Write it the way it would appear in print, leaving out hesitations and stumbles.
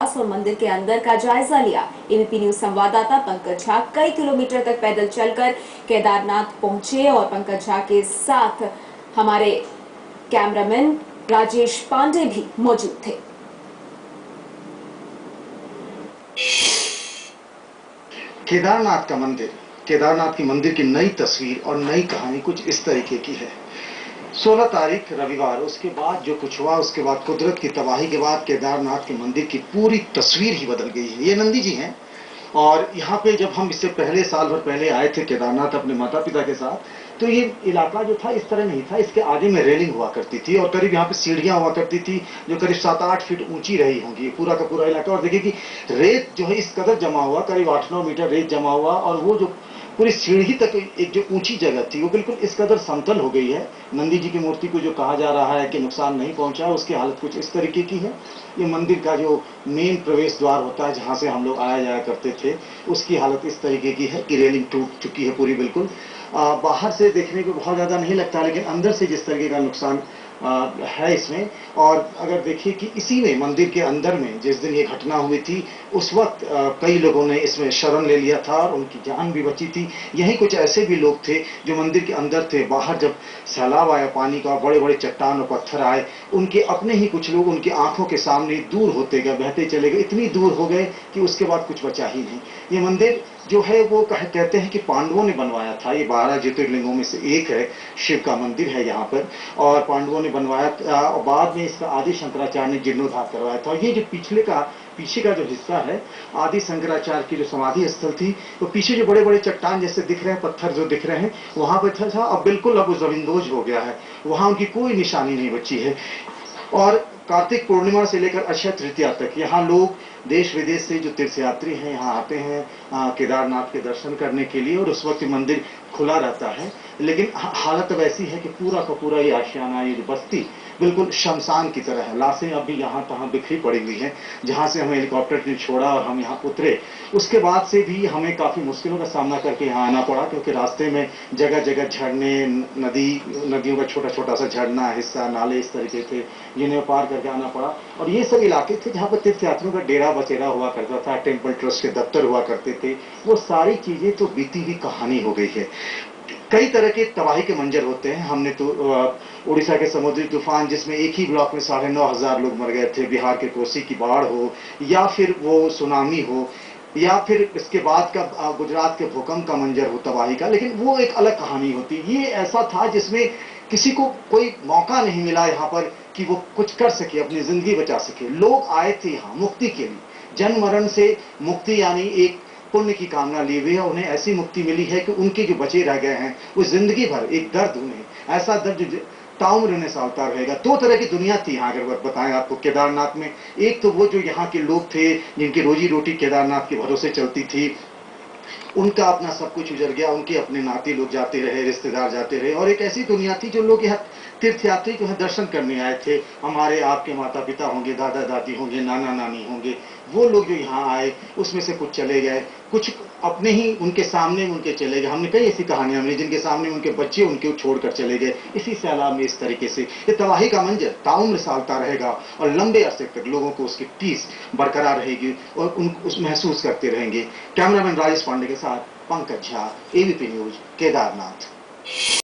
और मंदिर के अंदर का जायजा लिया। एबीपी न्यूज संवाददाता पंकज झा कई किलोमीटर तक पैदल चलकर केदारनाथ पहुंचे और पंकज झा के साथ हमारे कैमरामैन राजेश पांडे भी मौजूद थे। केदारनाथ का मंदिर, केदारनाथ की मंदिर की नई तस्वीर और नई कहानी कुछ इस तरीके की है। 16 तारीख रविवार, उसके बाद जो कुछ हुआ, उसके बाद कुदरत की तबाही के बाद केदारनाथ के मंदिर की पूरी तस्वीर ही बदल गई है। ये नंदी जी हैं और यहाँ पे जब हम इससे पहले साल भर पहले आए थे केदारनाथ अपने माता पिता के साथ, तो ये इलाका जो था इस तरह नहीं था। इसके आगे में रेलिंग हुआ करती थी और करीब यहाँ पे सीढ़ियां हुआ करती थी जो करीब 7-8 फीट ऊंची रही होंगी, पूरा का पूरा इलाका। और देखिए कि रेत जो है इस कदर जमा हुआ, करीब 8-9 मीटर रेत जमा हुआ, और वो जो पूरी सीढ़ी तक एक जो ऊंची जगह थी वो बिल्कुल इस कदर समतल हो गई है। नंदी जी की मूर्ति को जो कहा जा रहा है कि नुकसान नहीं पहुंचा, उसकी हालत कुछ इस तरीके की है। ये मंदिर का जो मेन प्रवेश द्वार होता है जहां से हम लोग आया जाया करते थे, उसकी हालत इस तरीके की है कि रेलिंग टूट चुकी है पूरी बिल्कुल। बाहर से देखने को बहुत ज्यादा नहीं लगता, लेकिन अंदर से जिस तरीके का नुकसान है इसमें। और अगर देखिए कि इसी में मंदिर के अंदर में जिस दिन ये घटना हुई थी उस वक्त कई लोगों ने इसमें शरण ले लिया था और उनकी जान भी बची थी। यहीं कुछ ऐसे भी लोग थे जो मंदिर के अंदर थे। बाहर जब सैलाब आया पानी का, बड़े बड़े चट्टान और पत्थर आए, उनके अपने ही कुछ लोग उनकी आंखों के सामने दूर होते गए, बहते चले गए, इतनी दूर हो गए कि उसके बाद कुछ बचा ही नहीं। ये मंदिर जो है वो कहते हैं कि पांडवों ने बनवाया था। ये 12 ज्योतिर्लिंगों में से एक है, शिव का मंदिर है यहाँ पर, और पांडवों ने बनवाया। बाद में इसका आदि शंकराचार्य ने जीर्णोद्धार करवाया था। ये जो पीछे का जो हिस्सा है, आदि शंकराचार्य की जो समाधि स्थल थी, तो पीछे जो बड़े बड़े चट्टान जैसे दिख रहे हैं, पत्थर जो दिख रहे हैं, वहां पर था। अब बिल्कुल अब जमींदोज हो गया है, वहां उनकी कोई निशानी नहीं बची है। और कार्तिक पूर्णिमा से लेकर अक्षय तृतीया तक यहाँ लोग देश विदेश से जो तीर्थयात्री हैं यहाँ आते हैं केदारनाथ के दर्शन करने के लिए, और उस वक्त मंदिर खुला रहता है। लेकिन हालत अब ऐसी है कि पूरा का पूरा ये आशियाना, ये जो बस्ती बिल्कुल शमशान की तरह है। लाशें अभी यहाँ तहाँ बिखरी पड़ी हुई हैं। जहाँ से हमें हेलीकॉप्टर ने छोड़ा और हम यहाँ उतरे, उसके बाद से भी हमें काफी मुश्किलों का सामना करके यहाँ आना पड़ा, क्योंकि रास्ते में जगह जगह झरने, नदियों का छोटा छोटा सा झरना हिस्सा, नाले इस तरीके थे जिन्हें पार करके आना पड़ा। और ये सब इलाके थे जहाँ पर तीर्थयात्रियों का डेरा बसेरा हुआ करता था, टेम्पल ट्रस्ट के दफ्तर हुआ करते थे। वो सारी चीजें तो बीती हुई कहानी हो गई है। कई तरह के तबाही के मंजर होते हैं। हमने तो उड़ीसा के समुद्री तूफान, जिसमें एक ही ब्लॉक में 9,500 लोग मर गए थे, बिहार के कोसी की बाढ़ हो, या फिर वो सुनामी हो, या फिर इसके बाद का गुजरात के भूकंप का मंजर हो तबाही का, लेकिन वो एक अलग कहानी होती। ये ऐसा था जिसमें किसी को कोई मौका नहीं मिला यहाँ पर कि वो कुछ कर सके, अपनी जिंदगी बचा सके। लोग आए थे यहाँ मुक्ति के लिए, जन्म मरण से मुक्ति, यानी एक पुण्य की कामना लिए हुए है। उन्हें ऐसी मुक्ति मिली है कि उनके जो बचे रह गए हैं वो जिंदगी भर एक दर्द, उन्हें ऐसा दर्द जो ताउम्र उन्हें सालता रहेगा। 2 तरह की दुनिया थी यहाँ, अगर बताएं आपको केदारनाथ में। एक तो वो जो यहाँ के लोग थे जिनकी रोजी रोटी केदारनाथ के भरोसे चलती थी, उनका अपना सब कुछ उजड़ गया, उनके अपने नाते लोग जाते रहे, रिश्तेदार जाते रहे। और एक ऐसी दुनिया थी जो लोग यहाँ तीर्थयात्री जो है दर्शन करने आए थे। हमारे आपके माता पिता होंगे, दादा दादी होंगे, नाना नानी होंगे, वो लोग जो यहाँ आए उसमें से कुछ चले गए, कुछ अपने ही उनके सामने में उनके चले गए। हमने कई ऐसी कहानियां मिली जिनके सामने उनके बच्चे उनके छोड़कर चले गए इसी सैलाब में। इस तरीके से ये तबाही का मंजर ताउम्र सालता रहेगा और लंबे अरसे तक लोगों को उसकी टीस बरकरार रहेगी और उस महसूस करते रहेंगे। कैमरामैन राजेश पांडे के साथ पंकज झा, एबीपी न्यूज, केदारनाथ।